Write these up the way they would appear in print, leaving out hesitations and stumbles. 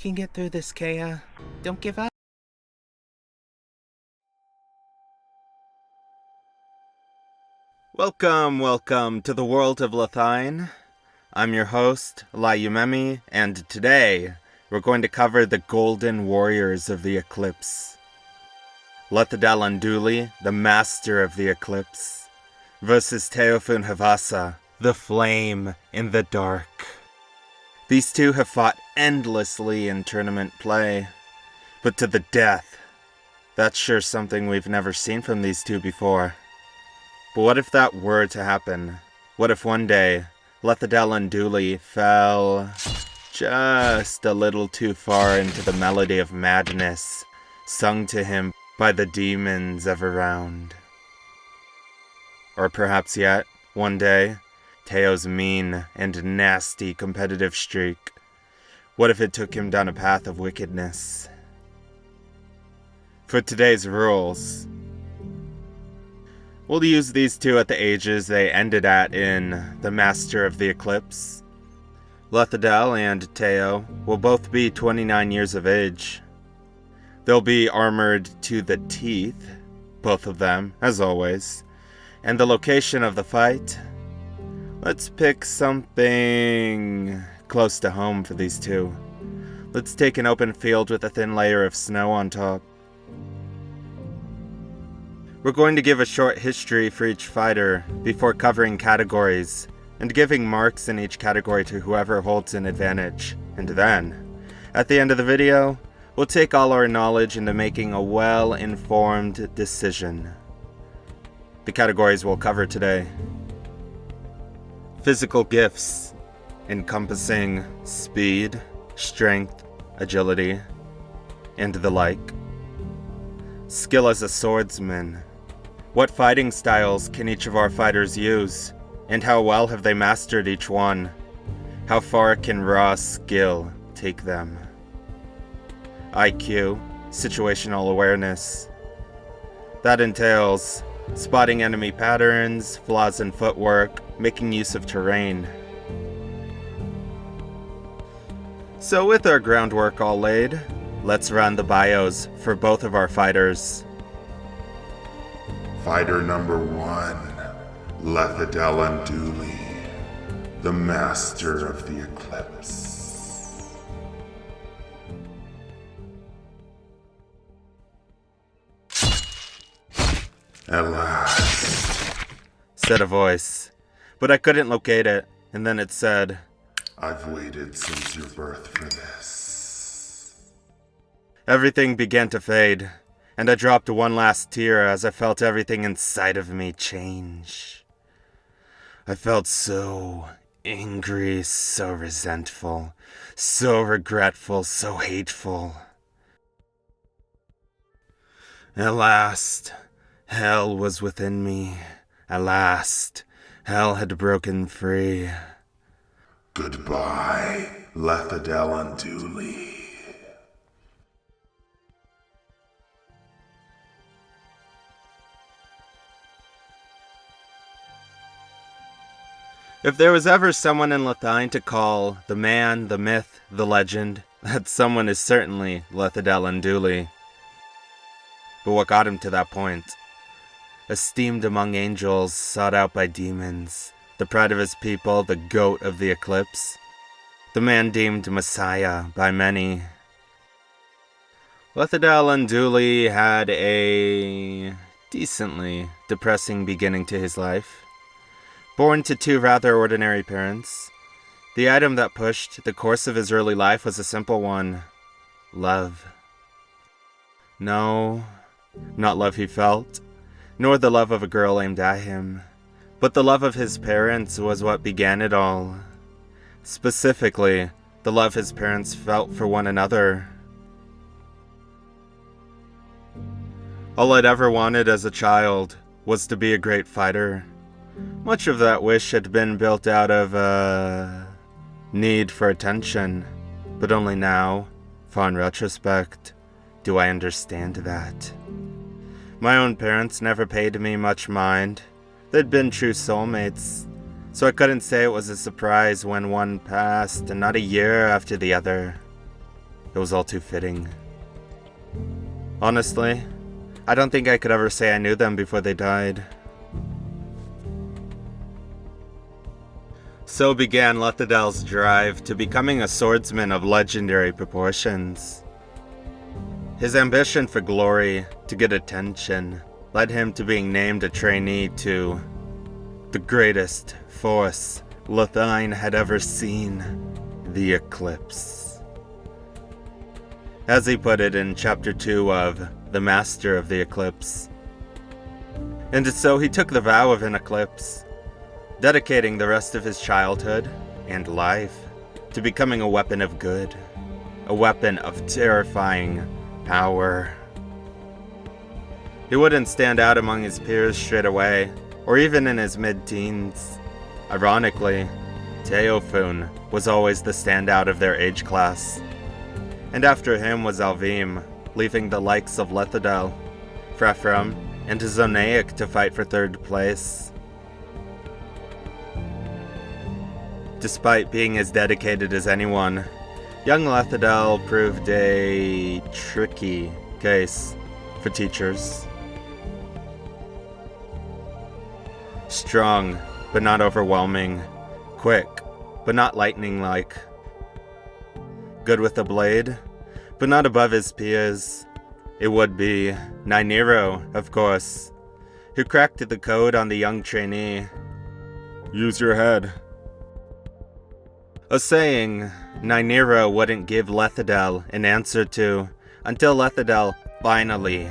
can get through this, Kea. Don't give up. Welcome to the world of Lathine. I'm your host, Lait Yumemi, and today we're going to cover the golden warriors of the Eclipse. Lethadel Undulli, the master of the Eclipse, versus Teophun Havasa, the flame in the dark. These two have fought endlessly in tournament play, but to the death. That's sure something we've never seen from these two before. But what if that were to happen? What if one day, Lethadel Undulli fell just a little too far into the melody of madness, sung to him by the demons of around? Or perhaps yet, one day, Teo's mean and nasty competitive streak. What if it took him down a path of wickedness? For today's rules, we'll use these two at the ages they ended at in The Master of the Eclipse. Lethadel and Teo will both be 29 years of age. They'll be armored to the teeth, both of them, as always. And the location of the fight? Let's pick something close to home for these two. Let's take an open field with a thin layer of snow on top. We're going to give a short history for each fighter before covering categories and giving marks in each category to whoever holds an advantage. And then, at the end of the video, we'll take all our knowledge into making a well-informed decision. The categories we'll cover today: physical gifts, encompassing speed, strength, agility, and the like. Skill as a swordsman. What fighting styles can each of our fighters use, and how well have they mastered each one? How far can raw skill take them? IQ, situational awareness. That entails spotting enemy patterns, flaws in footwork, making use of terrain. So with our groundwork all laid, let's run the bios for both of our fighters. Fighter number 1, Lethadel Undulli, the master of the Eclipse. At last, Said a voice, but I couldn't locate it, and then it said, I've waited since your birth for this. Everything began to fade, and I dropped one last tear as I felt everything inside of me change. I felt so angry, so resentful, so regretful, so hateful. At last, hell was within me. At last, hell had broken free. Goodbye, Lethadel Undulli. If there was ever someone in Lathine to call the man, the myth, the legend, that someone is certainly Lethadel Undulli. But what got him to that point? Esteemed among angels, sought out by demons, the pride of his people, the goat of the Eclipse, the man deemed Messiah by many. Lethadel Undulli had a decently depressing beginning to his life. Born to two rather ordinary parents, the item that pushed the course of his early life was a simple one: love. No, not love he felt, nor the love of a girl aimed at him, but the love of his parents was what began it all. Specifically, the love his parents felt for one another. All I'd ever wanted as a child was to be a great fighter. Much of that wish had been built out of a need for attention, but only now, far in retrospect, do I understand that. My own parents never paid me much mind. They'd been true soulmates, so I couldn't say it was a surprise when one passed, and not a year after the other. It was all too fitting. Honestly, I don't think I could ever say I knew them before they died. So began Lethadel's drive to becoming a swordsman of legendary proportions. His ambition for glory, to get attention, led him to being named a trainee to the greatest force Lathine had ever seen, the Eclipse. As he put it in Chapter 2 of The Master of the Eclipse. And so he took the vow of an eclipse, dedicating the rest of his childhood and life to becoming a weapon of good, a weapon of terrifying power. He wouldn't stand out among his peers straight away, or even in his mid-teens. Ironically, Teophun was always the standout of their age class. And after him was Alvim, leaving the likes of Lethadel, Frefram, and Zonaic to fight for third place. Despite being as dedicated as anyone, young Lethadel proved a tricky case for teachers. Strong, but not overwhelming. Quick, but not lightning-like. Good with a blade, but not above his peers. It would be Nainiro, of course, who cracked the code on the young trainee. Use your head. A saying Nainiro wouldn't give Lethadel an answer to until Lethadel finally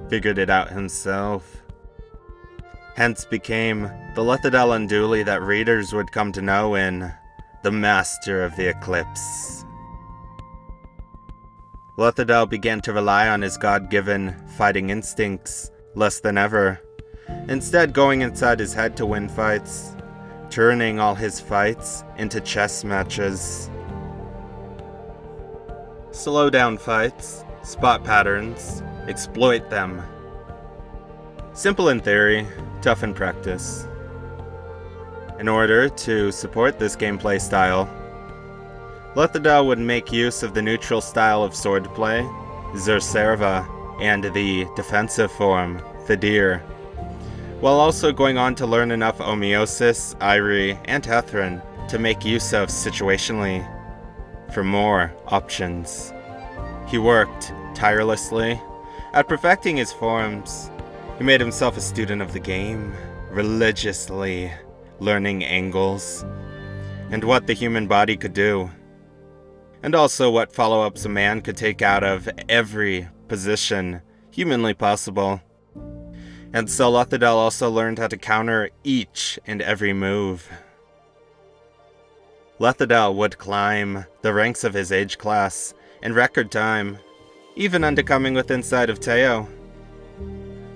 figured it out himself. Hence became the Lethadel Undulli that readers would come to know in The Master of the Eclipse. Lethadel began to rely on his God-given fighting instincts less than ever, instead going inside his head to win fights, turning all his fights into chess matches. Slow down fights, spot patterns, exploit them. Simple in theory, tough in practice. In order to support this gameplay style, Lethadel would make use of the neutral style of swordplay, Zerserva, and the defensive form, Thadir, while also going on to learn enough Homeosis, Irie, and Hethrin to make use of situationally for more options. He worked tirelessly at perfecting his forms. He made himself a student of the game, religiously learning angles, and what the human body could do, and also what follow-ups a man could take out of every position humanly possible. And so Lethadel also learned how to counter each and every move. Lethadel would climb the ranks of his age class in record time, even unto coming within sight of Teo.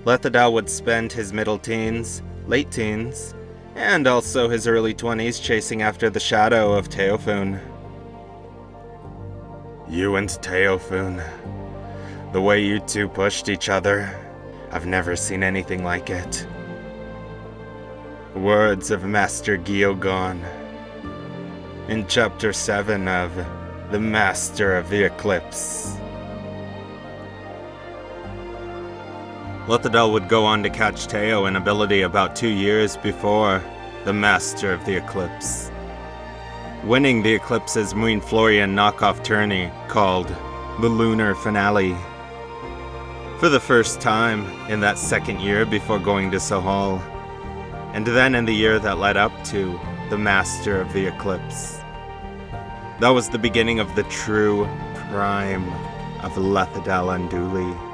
Lethadel would spend his middle teens, late teens, and also his early 20s chasing after the shadow of Teophun. You and Teophun, the way you two pushed each other, I've never seen anything like it. Words of Master Gyogon in Chapter 7 of The Master of the Eclipse. Lethadel would go on to catch Teo in ability about 2 years before The Master of the Eclipse, winning the Eclipse's Muin Florian knockoff tourney called the Lunar Finale, for the first time in that second year before going to Sohal, and then in the year that led up to the Master of the Eclipse. That was the beginning of the true prime of Lethadel Undulli.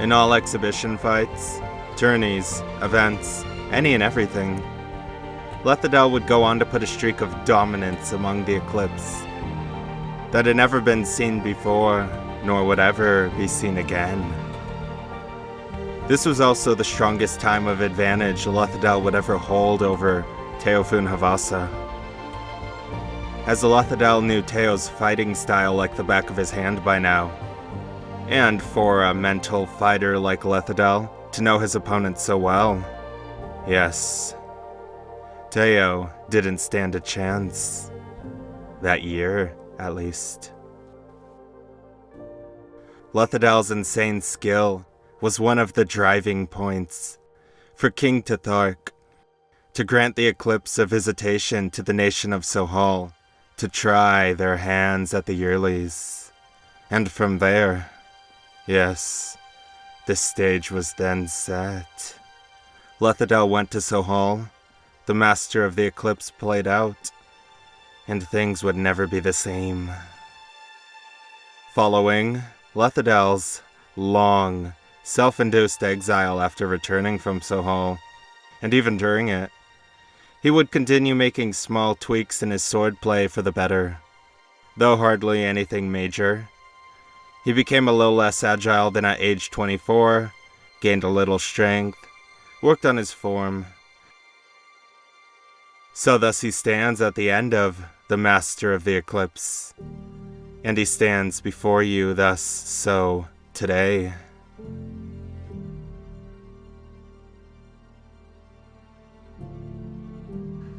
In all exhibition fights, tourneys, events, any and everything, Lethadel would go on to put a streak of dominance among the Eclipse that had never been seen before, nor would ever be seen again. This was also the strongest time of advantage Lethadel would ever hold over Teophun Havasa, as Lethadel knew Teo's fighting style like the back of his hand by now, and for a mental fighter like Lethadel to know his opponent so well, yes, Teo didn't stand a chance. That year, at least. Lethadel's insane skill was one of the driving points for King Tethark to grant the Eclipse a visitation to the nation of Sohal to try their hands at the yearlies. And from there, yes, the stage was then set. Lethadel went to Sohal, the master of the Eclipse played out, and things would never be the same. Following Lethadel's long, self-induced exile after returning from Sohal, and even during it, he would continue making small tweaks in his swordplay for the better, though hardly anything major. He became a little less agile than at age 24, gained a little strength, worked on his form. So thus he stands at the end of the Master of the Eclipse, and he stands before you thus so today.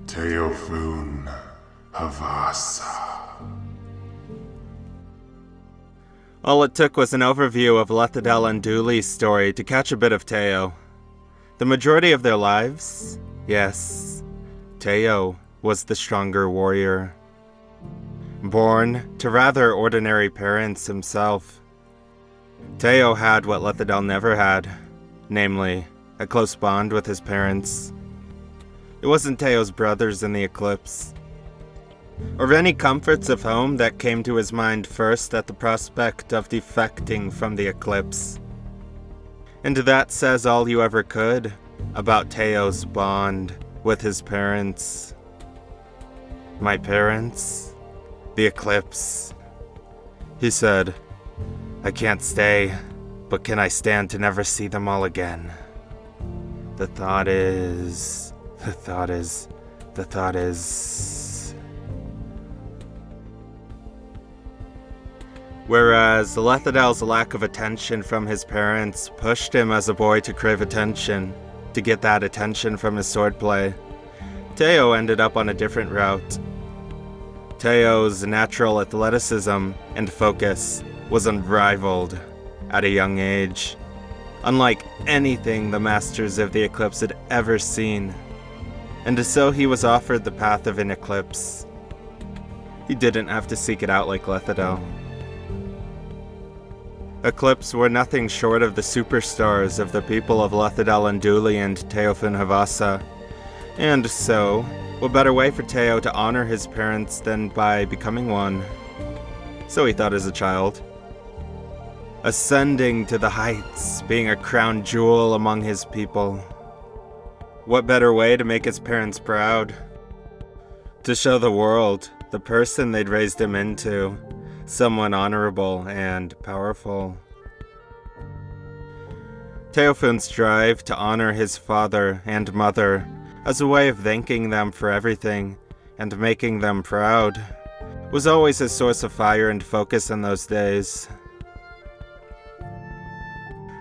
Teophun Havasa. All it took was an overview of Lethadel Undulli's story to catch a bit of Teo. The majority of their lives, yes, Teo was the stronger warrior. Born to rather ordinary parents himself, Teo had what Lethadel never had, namely, a close bond with his parents. It wasn't Teo's brothers in the Eclipse, or any comforts of home that came to his mind first at the prospect of defecting from the Eclipse. And that says all you ever could about Teo's bond with his parents. My parents? The Eclipse. He said, "I can't stay, but can I stand to never see them all again? The thought is... Whereas Lethadel's lack of attention from his parents pushed him as a boy to crave attention, to get that attention from his swordplay, Teo ended up on a different route. Teo's natural athleticism and focus was unrivaled at a young age, unlike anything the Masters of the Eclipse had ever seen. And so he was offered the path of an Eclipse. He didn't have to seek it out like Lethadel. Eclipse were nothing short of the superstars of the people of Lethadel Undulli and Teophun Havasa, and so, what better way for Teo to honor his parents than by becoming one? So he thought as a child. Ascending to the heights, being a crown jewel among his people. What better way to make his parents proud? To show the world the person they'd raised him into, someone honorable and powerful. Teophun's drive to honor his father and mother as a way of thanking them for everything and making them proud was always a source of fire and focus in those days.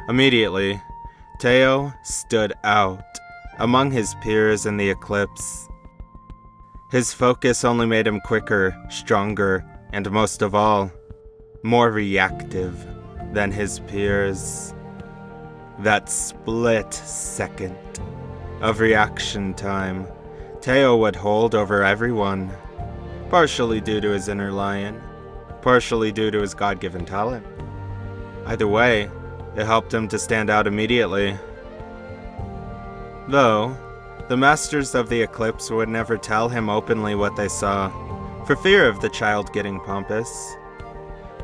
Immediately, Teo stood out among his peers in the Eclipse. His focus only made him quicker, stronger, and most of all, more reactive than his peers. That split second of reaction time Teo would hold over everyone, partially due to his inner lion, partially due to his God-given talent. Either way, it helped him to stand out immediately. Though, the Masters of the Eclipse would never tell him openly what they saw, for fear of the child getting pompous.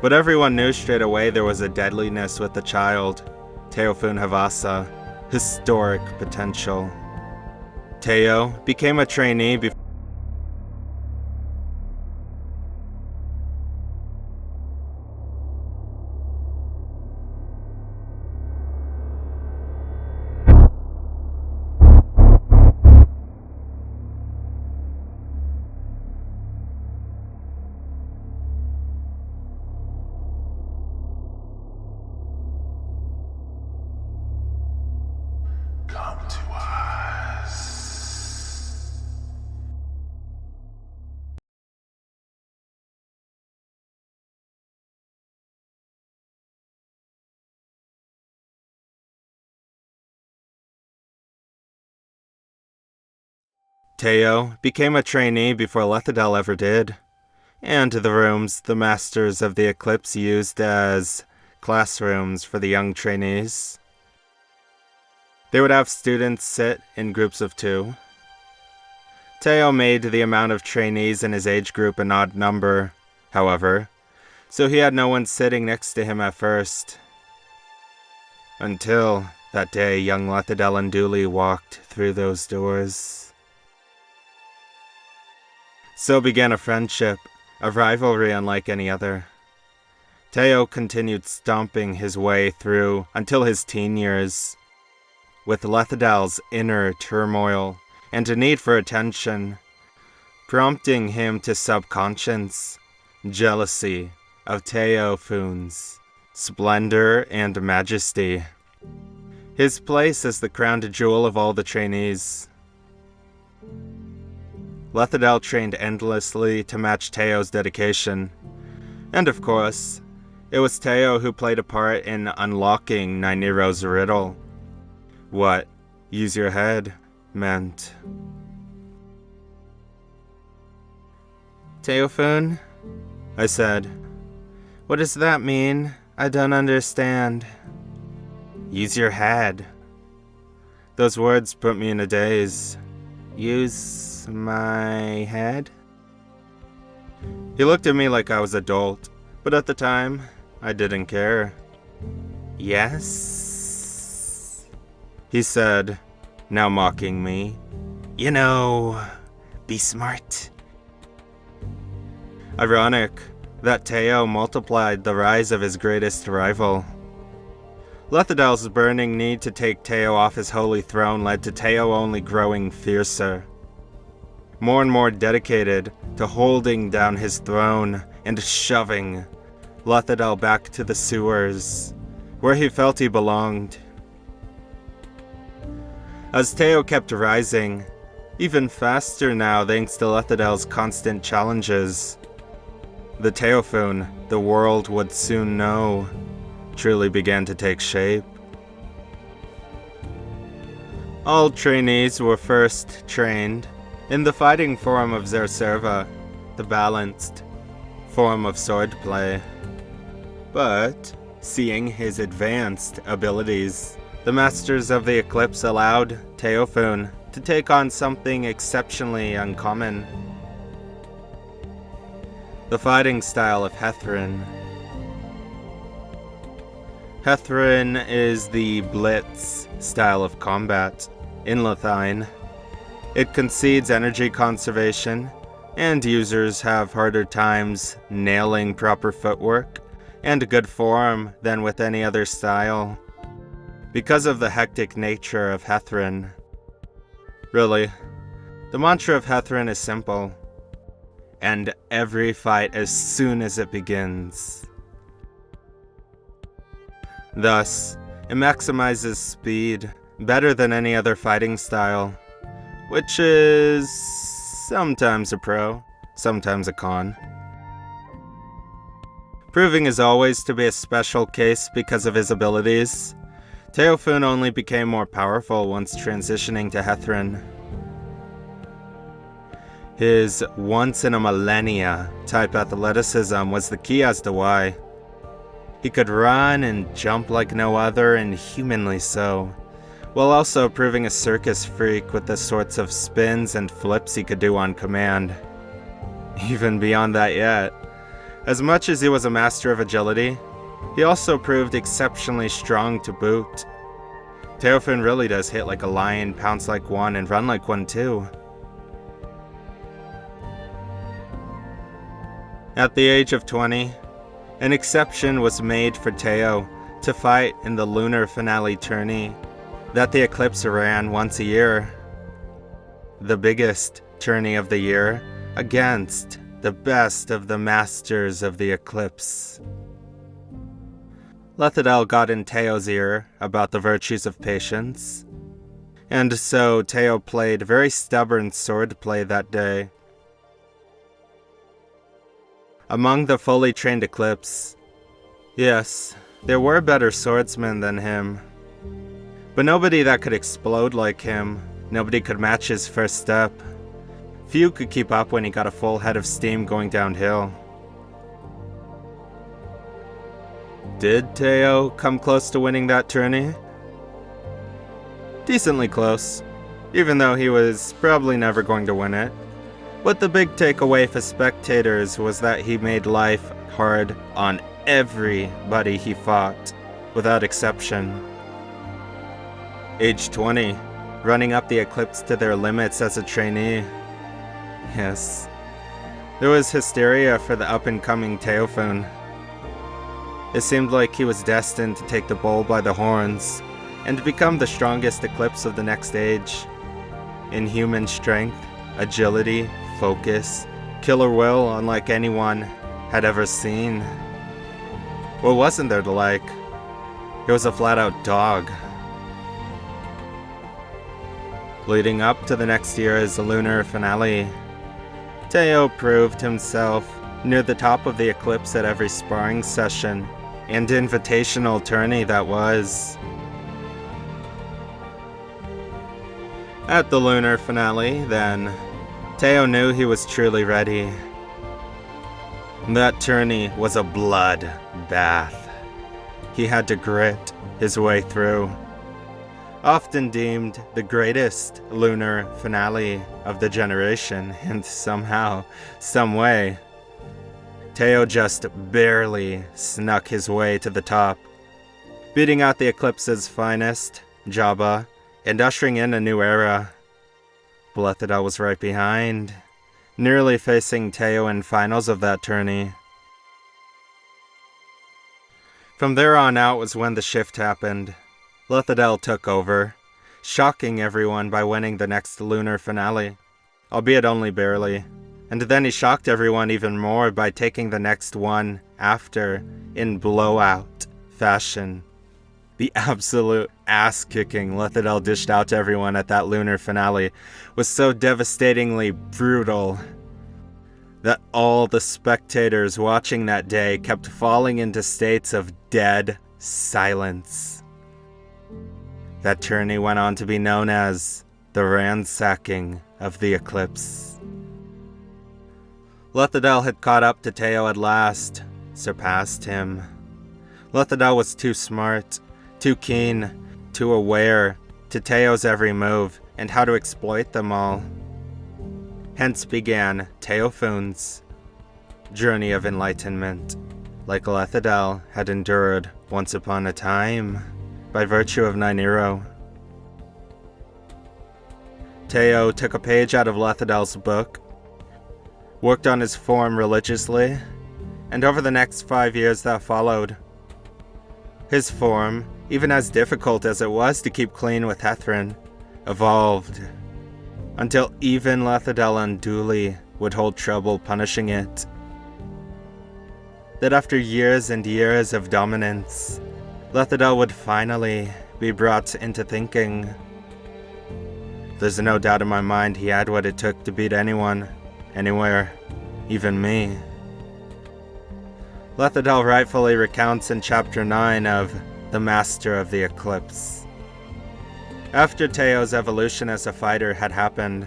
But everyone knew straight away there was a deadliness with the child, Teophun Havasa, historic potential. Teo became a trainee before Teo became a trainee before Lethadel ever did, and the rooms the Masters of the Eclipse used as classrooms for the young trainees. They would have students sit in groups of 2. Teo made the amount of trainees in his age group an odd number, however, so he had no one sitting next to him at first. Until that day young Lethadel Undulli walked through those doors. So began a friendship, a rivalry unlike any other. Teo continued stomping his way through until his teen years, with Lethadel's inner turmoil and a need for attention, prompting him to subconscious jealousy of Teophun's splendor and majesty, his place as the crown jewel of all the trainees. Lethadel trained endlessly to match Teo's dedication, and of course, it was Teo who played a part in unlocking Nynero's riddle. What "use your head" meant. "Teophun," I said. "What does that mean? I don't understand." "Use your head." Those words put me in a daze. Use my head? He looked at me like I was adult, but at the time, I didn't care. "Yes?" he said, now mocking me. "You know, be smart." Ironic that Teo multiplied the rise of his greatest rival. Lethadel's burning need to take Teo off his holy throne led to Teo only growing fiercer, more and more dedicated to holding down his throne and shoving Lethadel back to the sewers, where he felt he belonged. As Teo kept rising, even faster now thanks to Lethadel's constant challenges, the Teophun the world would soon know truly began to take shape. All trainees were first trained in the fighting form of Zerserva, the balanced form of swordplay. But, seeing his advanced abilities, the Masters of the Eclipse allowed Teophun to take on something exceptionally uncommon: the fighting style of Hethrin. Hethrin is the blitz style of combat in Lathine. It concedes energy conservation, and users have harder times nailing proper footwork and good form than with any other style, because of the hectic nature of Hethrin. Really, the mantra of Hethrin is simple: end every fight as soon as it begins. Thus, it maximizes speed better than any other fighting style, which is sometimes a pro, sometimes a con. Proving as always to be a special case because of his abilities, Teophun only became more powerful once transitioning to Hethrin. His once-in-a-millennia type athleticism was the key as to why. He could run and jump like no other, and humanly so, while also proving a circus freak with the sorts of spins and flips he could do on command. Even beyond that yet, as much as he was a master of agility, he also proved exceptionally strong to boot. Teophun really does hit like a lion, pounce like one, and run like one too. At the age of 20, an exception was made for Teo to fight in the lunar finale tourney that the Eclipse ran once a year. The biggest tourney of the year against the best of the Masters of the Eclipse. Lethadel got in Teo's ear about the virtues of patience, and so Teo played very stubborn swordplay that day. Among the fully trained Eclipse, yes, there were better swordsmen than him, but nobody that could explode like him, nobody could match his first step, Few could keep up when he got a full head of steam going downhill. Did Teo come close to winning that tourney? Decently close, even though he was probably never going to win it. But the big takeaway for spectators was that he made life hard on everybody he fought, without exception. Age 20, running up the Eclipse to their limits as a trainee. Yes, there was hysteria for the up-and-coming Teophun. It seemed like he was destined to take the bull by the horns and to become the strongest Eclipse of the next age. Inhuman strength, agility, focus, killer will unlike anyone had ever seen. What wasn't there to like? He was a flat-out dog. Leading up to the next year's lunar finale, Teo proved himself near the top of the Eclipse at every sparring session and invitational tourney that was. At the lunar finale, then, Teo knew he was truly ready. That tourney was a blood bath. He had to grit his way through. Often deemed the greatest lunar finale of the generation, and somehow, some way, Teo just barely snuck his way to the top, beating out the Eclipse's finest, Jabba, and ushering in a new era. Lethadel was right behind, nearly facing Teo in finals of that tourney. From there on out was when the shift happened. Lethadel took over, shocking everyone by winning the next lunar finale, albeit only barely. And then he shocked everyone even more by taking the next one after in blowout fashion. The absolute ass-kicking Lethadel dished out to everyone at that lunar finale was so devastatingly brutal that all the spectators watching that day kept falling into states of dead silence. That tourney went on to be known as the ransacking of the Eclipse. Lethadel had caught up to Teo at last, surpassed him. Lethadel was too smart, too keen, too aware to Teo's every move and how to exploit them all. Hence began Teophun's journey of enlightenment, like Lethadel had endured once upon a time, by virtue of Ninero. Teo took a page out of Lethadel's book, worked on his form religiously, and over the next 5 years that followed, his form, even as difficult as it was to keep clean with Hethrin, evolved, until even Lethadel Undulli would hold trouble punishing it. That after years and years of dominance, Lethadel would finally be brought into thinking. There's no doubt in my mind he had what it took to beat anyone, anywhere, even me. Lethadel rightfully recounts in Chapter 9 of The Master of the Eclipse. After Teo's evolution as a fighter had happened,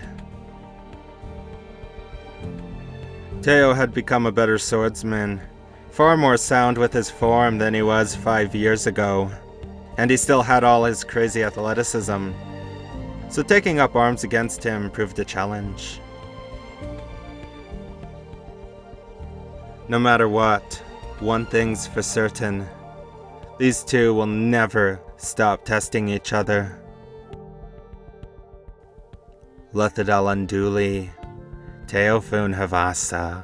Teo had become a better swordsman, far more sound with his form than he was 5 years ago, and he still had all his crazy athleticism, so taking up arms against him proved a challenge. No matter what, one thing's for certain. These two will never stop testing each other. Lethadel Undulli, Teophun Havasa.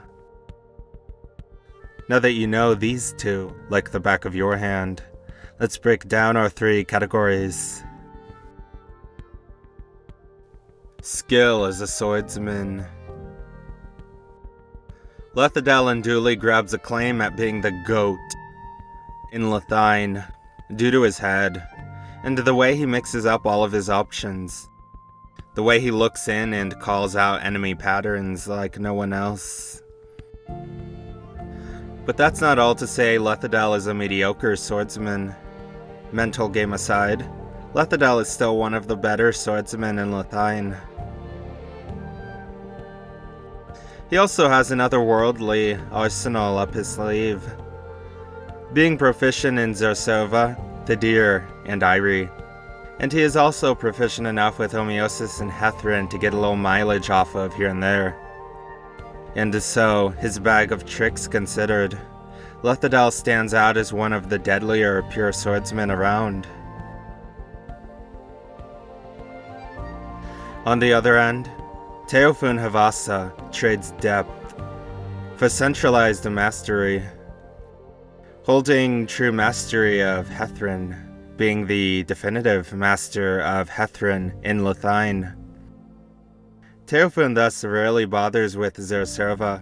Now that you know these two like the back of your hand, let's break down our 3 categories. Skill as a swordsman. Lethadel Undulli grabs a claim at being the GOAT in Lathine due to his head, and the way he mixes up all of his options. The way he looks in and calls out enemy patterns like no one else. But that's not all to say Lethadel is a mediocre swordsman. Mental game aside, Lethadel is still one of the better swordsmen in Lathine. He also has an otherworldly arsenal up his sleeve, being proficient in Zersova, the Deer, and Irie. And he is also proficient enough with Homeosis and Hethrin to get a little mileage off of here and there. And so, his bag of tricks considered, Lethadel stands out as one of the deadlier pure swordsmen around. On the other end, Teophun Havasa trades depth for centralized mastery, holding true mastery of Hethrin, being the definitive master of Hethrin in Lathine. Teophun thus rarely bothers with Zersova,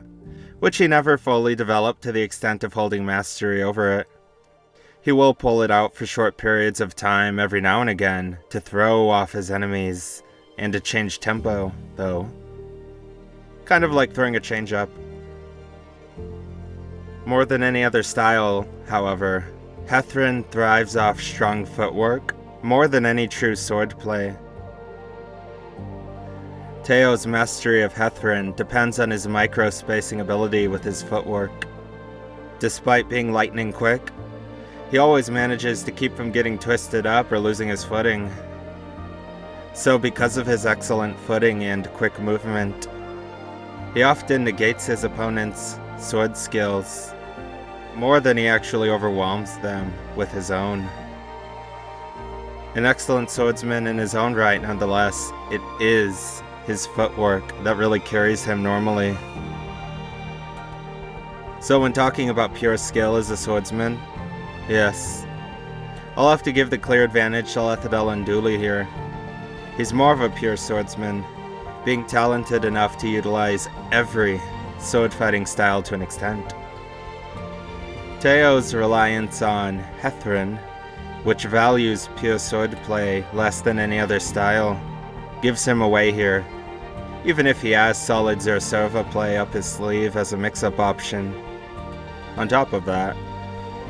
which he never fully developed to the extent of holding mastery over it. He will pull it out for short periods of time every now and again to throw off his enemies and to change tempo, though. Kind of like throwing a change-up. More than any other style, however, Hethrin thrives off strong footwork more than any true swordplay. Teo's mastery of Hethrin depends on his micro-spacing ability with his footwork. Despite being lightning quick, he always manages to keep from getting twisted up or losing his footing. So because of his excellent footing and quick movement, he often negates his opponent's sword skills more than he actually overwhelms them with his own. An excellent swordsman in his own right, nonetheless, it is his footwork that really carries him normally. So when talking about pure skill as a swordsman, yes, I'll have to give the clear advantage to Lethadel Undulli here. He's more of a pure swordsman, being talented enough to utilize every sword fighting style to an extent. Teo's reliance on Hethrin, which values pure swordplay less than any other style, gives him away here, even if he has solid Zersova play up his sleeve as a mix-up option. On top of that,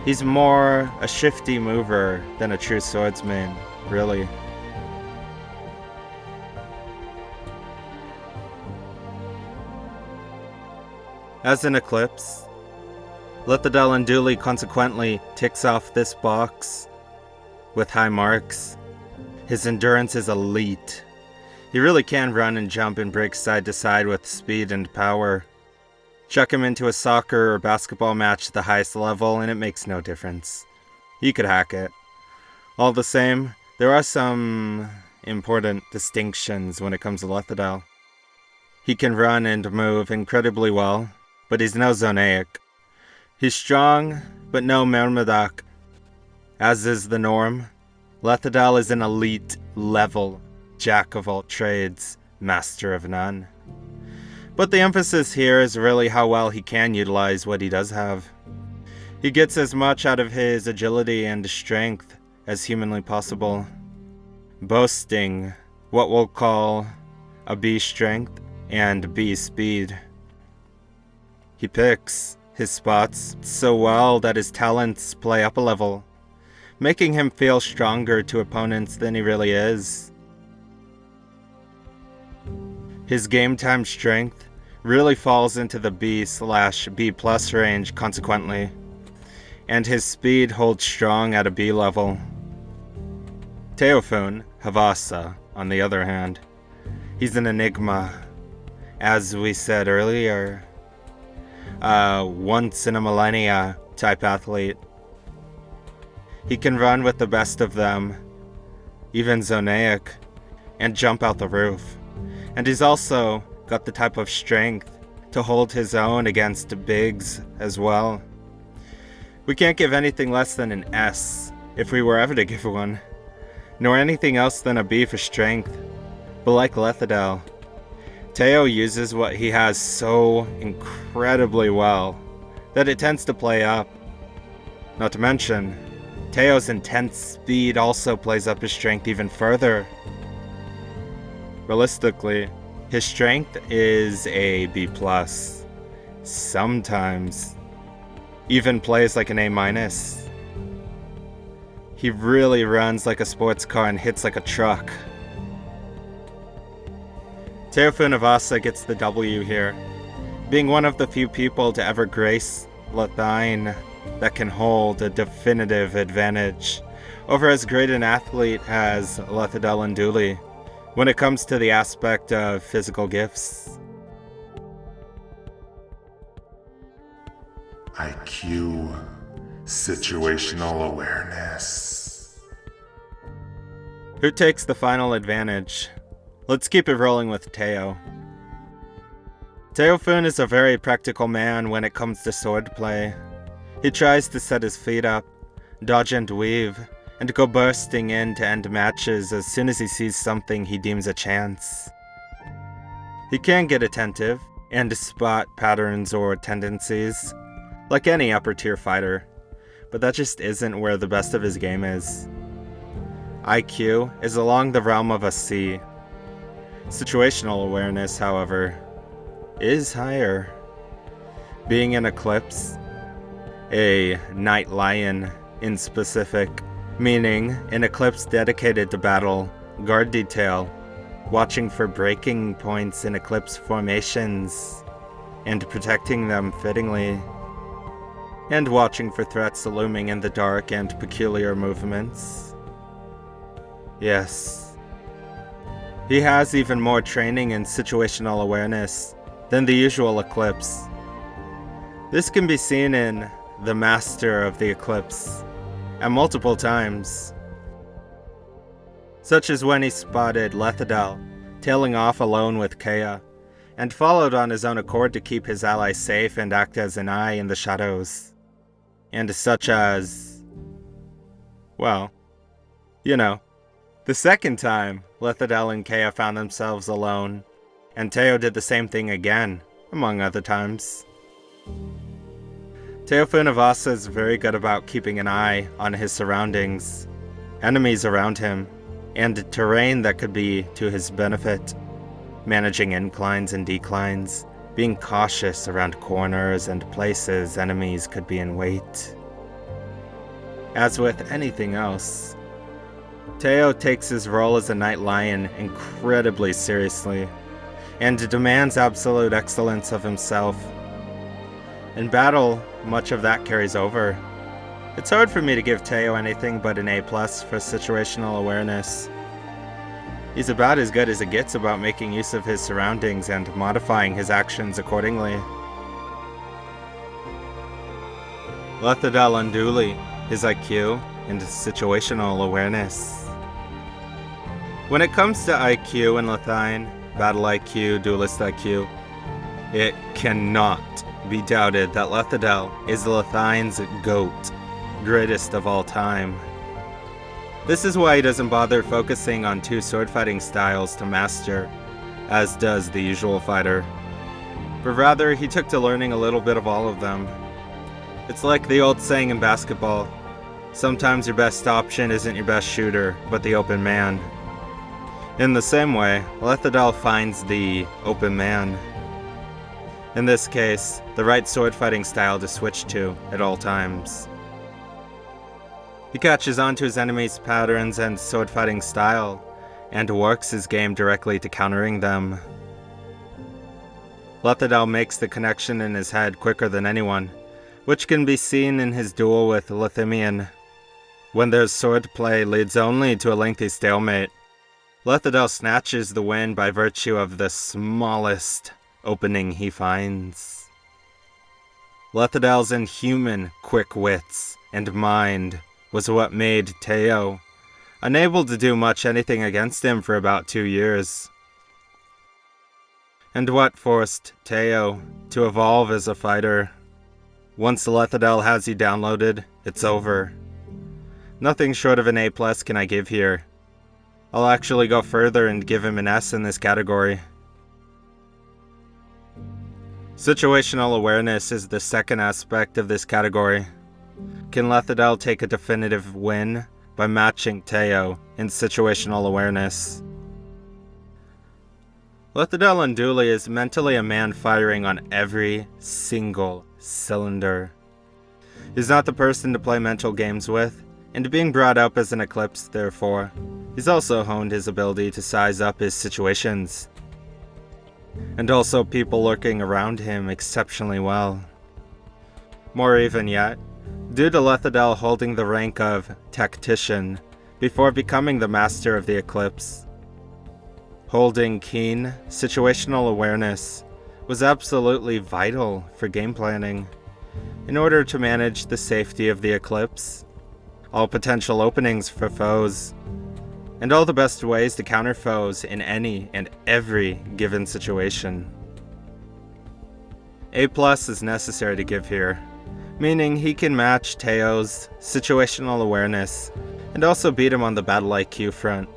he's more a shifty mover than a true swordsman, really. As an Eclipse, Lethadel Undulli consequently ticks off this box with high marks. His endurance is elite. He really can run and jump and break side to side with speed and power. Chuck him into a soccer or basketball match at the highest level and it makes no difference. He could hack it. All the same, there are some important distinctions when it comes to Lethadel. He can run and move incredibly well, but he's no Zonaic. He's strong, but no Mermadak. As is the norm, Lethadel is an elite level jack of all trades, master of none. But the emphasis here is really how well he can utilize what he does have. He gets as much out of his agility and strength as humanly possible, boasting what we'll call a B strength and B speed. He picks his spots so well that his talents play up a level, making him feel stronger to opponents than he really is. His game time strength really falls into the B/B+ range consequently, and his speed holds strong at a B level. Teophun Havasa, on the other hand, he's an enigma. As we said earlier, once in a millennia type athlete. He can run with the best of them, even Zonaic, and jump out the roof. And he's also got the type of strength to hold his own against bigs as well. We can't give anything less than an S, if we were ever to give one, nor anything else than a B for strength. But like Lethadel, Teo uses what he has so incredibly well that it tends to play up. Not to mention, Teo's intense speed also plays up his strength even further. Realistically, his strength is a B+. Sometimes even plays like an A-. He really runs like a sports car and hits like a truck. Teophun Havasa gets the W here. being one of the few people to ever grace Lathine that can hold a definitive advantage over as great an athlete as Lethadel Undulli when it comes to the aspect of physical gifts. IQ, situational awareness. Who takes the final advantage? Let's keep it rolling with Teo. Teophun is a very practical man when it comes to swordplay. He tries to set his feet up, dodge and weave, and go bursting in to end matches as soon as he sees something he deems a chance. He can get attentive and spot patterns or tendencies, like any upper-tier fighter, but that just isn't where the best of his game is. IQ is along the realm of a C. Situational awareness, however, is higher. Being an Eclipse, a Night Lion in specific, meaning an Eclipse dedicated to battle, guard detail, watching for breaking points in Eclipse formations, and protecting them fittingly, and watching for threats looming in the dark and peculiar movements. Yes. He has even more training in situational awareness than the usual Eclipse. This can be seen in the Master of the Eclipse at multiple times, such as when he spotted Lethadel tailing off alone with Kea, and followed on his own accord to keep his ally safe and act as an eye in the shadows. And such as, well, you know, the second time Lethadel and Kea found themselves alone, and Teo did the same thing again, among other times. Teophun Havasa is very good about keeping an eye on his surroundings, enemies around him, and terrain that could be to his benefit, managing inclines and declines, being cautious around corners and places enemies could be in wait. As with anything else, Teo takes his role as a Night Lion incredibly seriously, and demands absolute excellence of himself. In battle, much of that carries over. It's hard for me to give Teo anything but an A+ for situational awareness. He's about as good as it gets about making use of his surroundings and modifying his actions accordingly. Lethadel Undulli, his IQ, and situational awareness. When it comes to IQ in Lathine, battle IQ, duelist IQ, it cannot be doubted that Lethadel is Lathine's GOAT, greatest of all time. This is why he doesn't bother focusing on 2 sword fighting styles to master, as does the usual fighter, but rather he took to learning a little bit of all of them. It's like the old saying in basketball, sometimes your best option isn't your best shooter, but the open man. In the same way, Lethadel finds the open man. In this case, the right sword fighting style to switch to at all times. He catches on to his enemy's patterns and sword fighting style, and works his game directly to countering them. Lethadel makes the connection in his head quicker than anyone, which can be seen in his duel with Lathine. When their swordplay leads only to a lengthy stalemate, Lethadel snatches the win by virtue of the smallest opening he finds. Lethadel's inhuman quick wits and mind was what made Teo unable to do much anything against him for about 2 years. And what forced Teo to evolve as a fighter. Once Lethadel has you downloaded, it's over. Nothing short of an A+ can I give here. I'll actually go further and give him an S in this category. Situational awareness is the second aspect of this category. Can Lethadel take a definitive win by matching Teo in situational awareness? Lethadel Undulli is mentally a man firing on every single cylinder. He's not the person to play mental games with, and being brought up as an Eclipse, therefore, he's also honed his ability to size up his situations. and also people lurking around him exceptionally well. More even yet, due to Lethadel holding the rank of tactician before becoming the master of the Eclipse, holding keen situational awareness was absolutely vital for game planning in order to manage the safety of the Eclipse, all potential openings for foes, and all the best ways to counter foes in any and every given situation. A+ is necessary to give here, meaning he can match Teo's situational awareness and also beat him on the battle IQ front,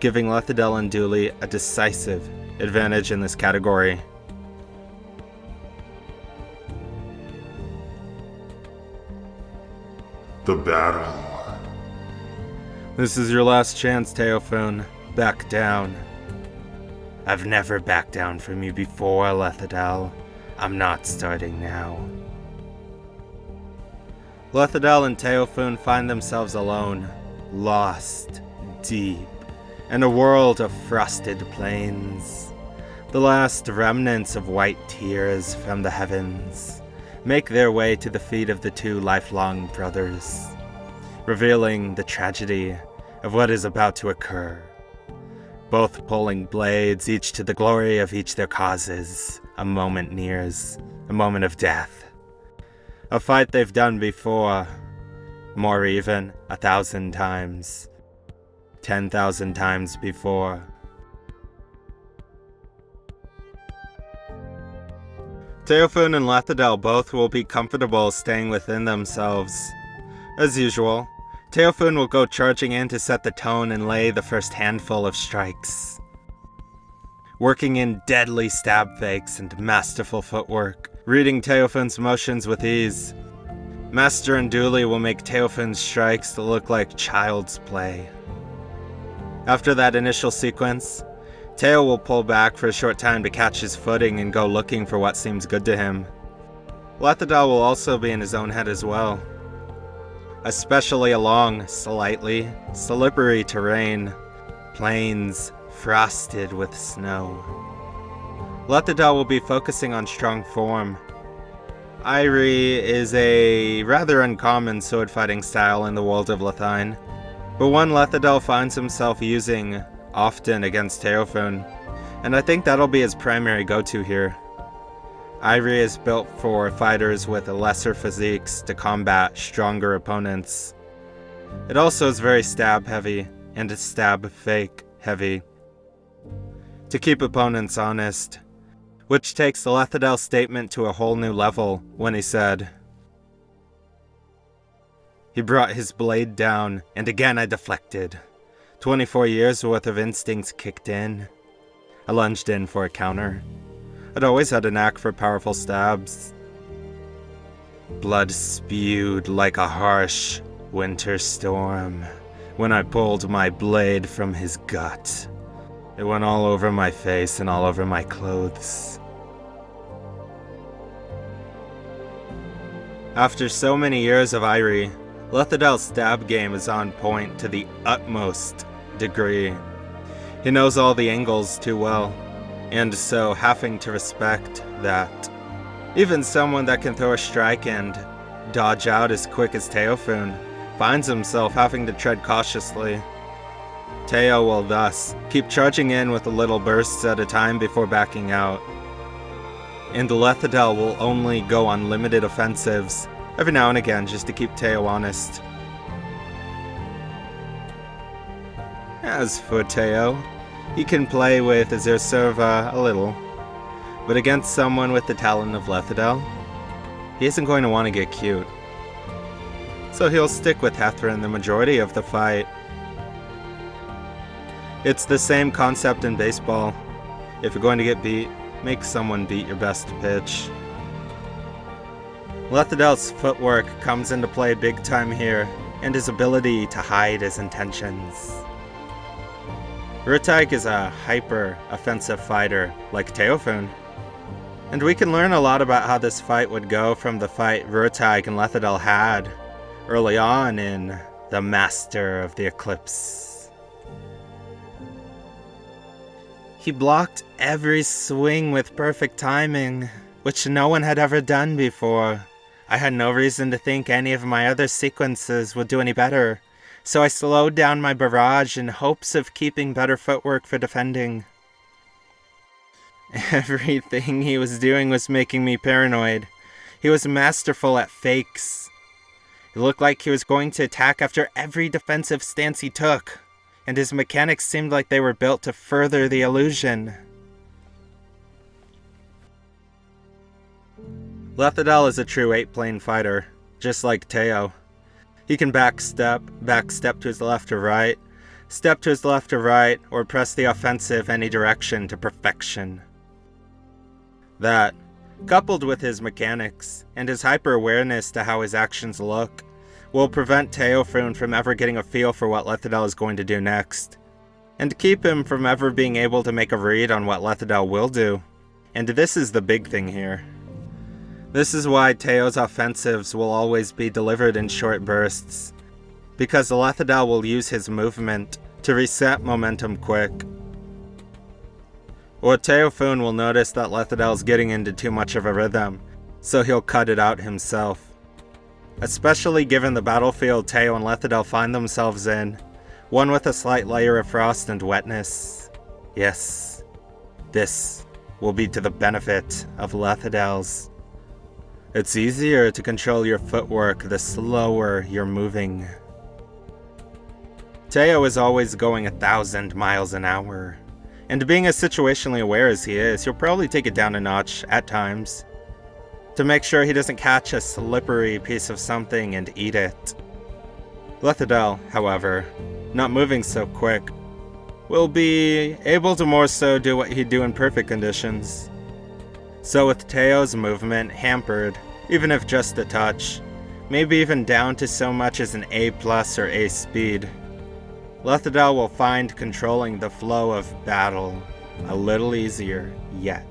giving Lethadel Undulli a decisive advantage in this category. The battle. This is your last chance, Teophun. Back down. I've never backed down from you before, Lethadel. I'm not starting now. Lethadel and Teophun find themselves alone, lost, deep, in a world of frosted plains. The last remnants of white tears from the heavens make their way to the feet of the two lifelong brothers, revealing the tragedy of what is about to occur. Both pulling blades, each to the glory of each their causes. A moment nears, a moment of death. A fight they've done before, more even 1,000 times, 10,000 times before. Teophun and Lethadel both will be comfortable staying within themselves. As usual, Teophun will go charging in to set the tone and lay the first handful of strikes, working in deadly stab fakes and masterful footwork, reading Teophun's motions with ease. Master Undulli will make Teophun's strikes look like child's play. After that initial sequence, Teo will pull back for a short time to catch his footing and go looking for what seems good to him. Lethadel will also be in his own head as well, especially along slightly slippery terrain, plains frosted with snow. Lethadel will be focusing on strong form. Irie is a rather uncommon sword fighting style in the world of Lathine, but one Lethadel finds himself using often against Teophun, and I think that'll be his primary go-to here. Irie is built for fighters with lesser physiques to combat stronger opponents. It also is very stab heavy and stab fake heavy, to keep opponents honest, which takes the Lethadel statement to a whole new level when he said, "He brought his blade down, and again I deflected. 24 years worth of instincts kicked in. I lunged in for a counter. I'd always had a knack for powerful stabs. Blood spewed like a harsh winter storm when I pulled my blade from his gut. It went all over my face and all over my clothes." After so many years of Irie, Lethadel's stab game is on point to the utmost degree. He knows all the angles too well, and so having to respect that. Even someone that can throw a strike and dodge out as quick as Teophun finds himself having to tread cautiously. Teo will thus keep charging in with little bursts at a time before backing out, and Lethadel will only go on limited offensives every now and again just to keep Teo honest. As for Teo, he can play with Zerserva a little, but against someone with the talent of Lethadel, he isn't going to want to get cute. So he'll stick with Hethrin the majority of the fight. It's the same concept in baseball. If you're going to get beat, make someone beat your best pitch. Lethadel's footwork comes into play big time here, and his ability to hide his intentions. Rutaik is a hyper-offensive fighter like Teophun, and we can learn a lot about how this fight would go from the fight Rutaik and Lethadel had early on in The Master of the Eclipse. He blocked every swing with perfect timing, which no one had ever done before. I had no reason to think any of my other sequences would do any better, so I slowed down my barrage in hopes of keeping better footwork for defending. Everything he was doing was making me paranoid. He was masterful at fakes. It looked like he was going to attack after every defensive stance he took, and his mechanics seemed like they were built to further the illusion. Lethadel is a true 8-plane fighter, just like Teo. He can backstep to his left or right, step to his left or right, or press the offensive any direction to perfection. That, coupled with his mechanics, and his hyper-awareness to how his actions look, will prevent Teophun from ever getting a feel for what Lethadel is going to do next, and keep him from ever being able to make a read on what Lethadel will do. And this is the big thing here. This is why Teo's offensives will always be delivered in short bursts, because Lethadel will use his movement to reset momentum quick. Or Teophun will notice that Lethadel's getting into too much of a rhythm, so he'll cut it out himself. Especially given the battlefield Teo and Lethadel find themselves in, one with a slight layer of frost and wetness. Yes, this will be to the benefit of Lethadel's. It's easier to control your footwork the slower you're moving. Teo is always going 1,000 miles an hour, and being as situationally aware as he is, he'll probably take it down a notch at times, to make sure he doesn't catch a slippery piece of something and eat it. Lethadel, however, not moving so quick, will be able to more so do what he'd do in perfect conditions. So with Teo's movement hampered, even if just a touch, maybe even down to so much as an A+ or A speed, Lethadel will find controlling the flow of battle a little easier yet.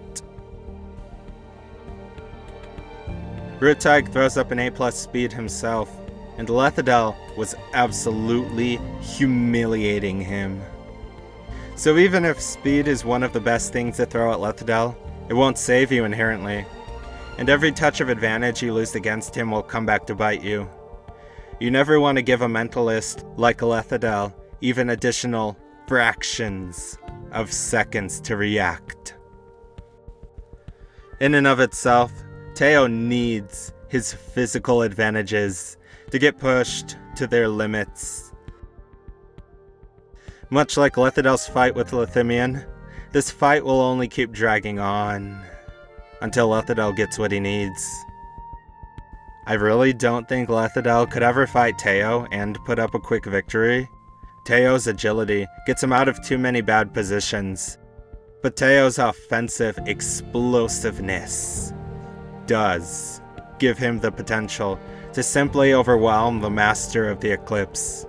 Ruteig throws up an A+ speed himself, and Lethadel was absolutely humiliating him. So even if speed is one of the best things to throw at Lethadel, it won't save you inherently, and every touch of advantage you lose against him will come back to bite you. You never want to give a mentalist like Lethadel even additional fractions of seconds to react. In and of itself, Teo needs his physical advantages to get pushed to their limits. Much like Lethadel's fight with Lathine, this fight will only keep dragging on until Lethadel gets what he needs. I really don't think Lethadel could ever fight Teo and put up a quick victory. Teo's agility gets him out of too many bad positions, but Teo's offensive explosiveness does give him the potential to simply overwhelm the master of the Eclipse.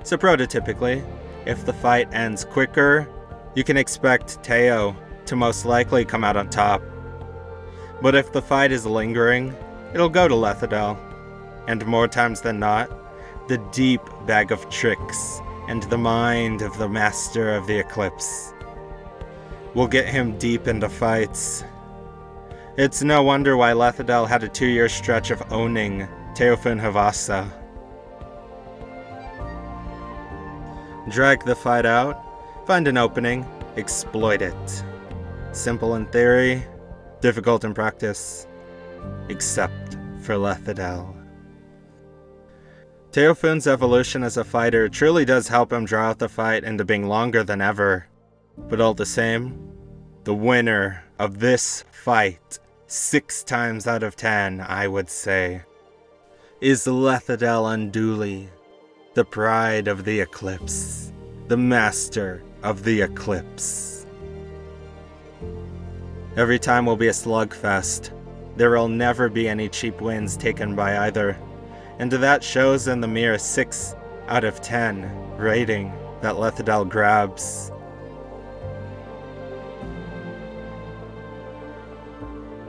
So prototypically, if the fight ends quicker, you can expect Teo to most likely come out on top. But if the fight is lingering, it'll go to Lethadel, and more times than not, the deep bag of tricks and the mind of the master of the Eclipse will get him deep into fights. It's no wonder why Lethadel had a 2-year stretch of owning Teophun Havasa. Drag the fight out, find an opening, exploit it. Simple in theory, difficult in practice, except for Lethadel. Teophun's evolution as a fighter truly does help him draw out the fight into being longer than ever, but all the same, the winner of this fight, 6 times out of 10, I would say, is Lethadel Undulli, the pride of the Eclipse, the master of the Eclipse. Every time will be a slugfest. There will never be any cheap wins taken by either, and that shows in the mere 6 out of 10 rating that Lethadel grabs.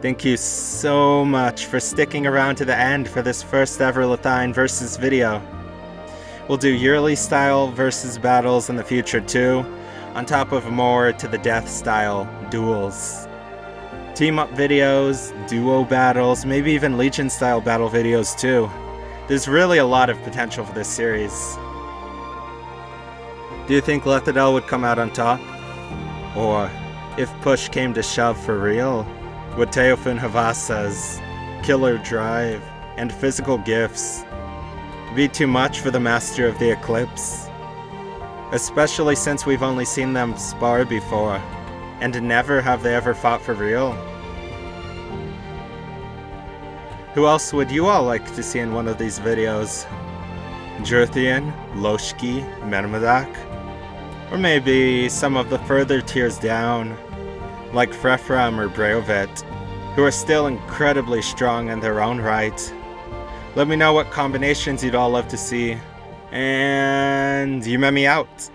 Thank you so much for sticking around to the end for this first ever Lathine versus video. We'll do yearly style versus battles in the future too, on top of more to the death style duels. Team-up videos, duo battles, maybe even Legion-style battle videos too. There's really a lot of potential for this series. Do you think Lethadel would come out on top? Or, if push came to shove for real, would Teophun Havasa's killer drive and physical gifts be too much for the master of the Eclipse? Especially since we've only seen them spar before, and never have they ever fought for real. Who else would you all like to see in one of these videos? Jurthian, Loshki, Mermadak? Or maybe some of the further tiers down, like Frefram or Breovet, who are still incredibly strong in their own right. Let me know what combinations you'd all love to see, and Yumemi out!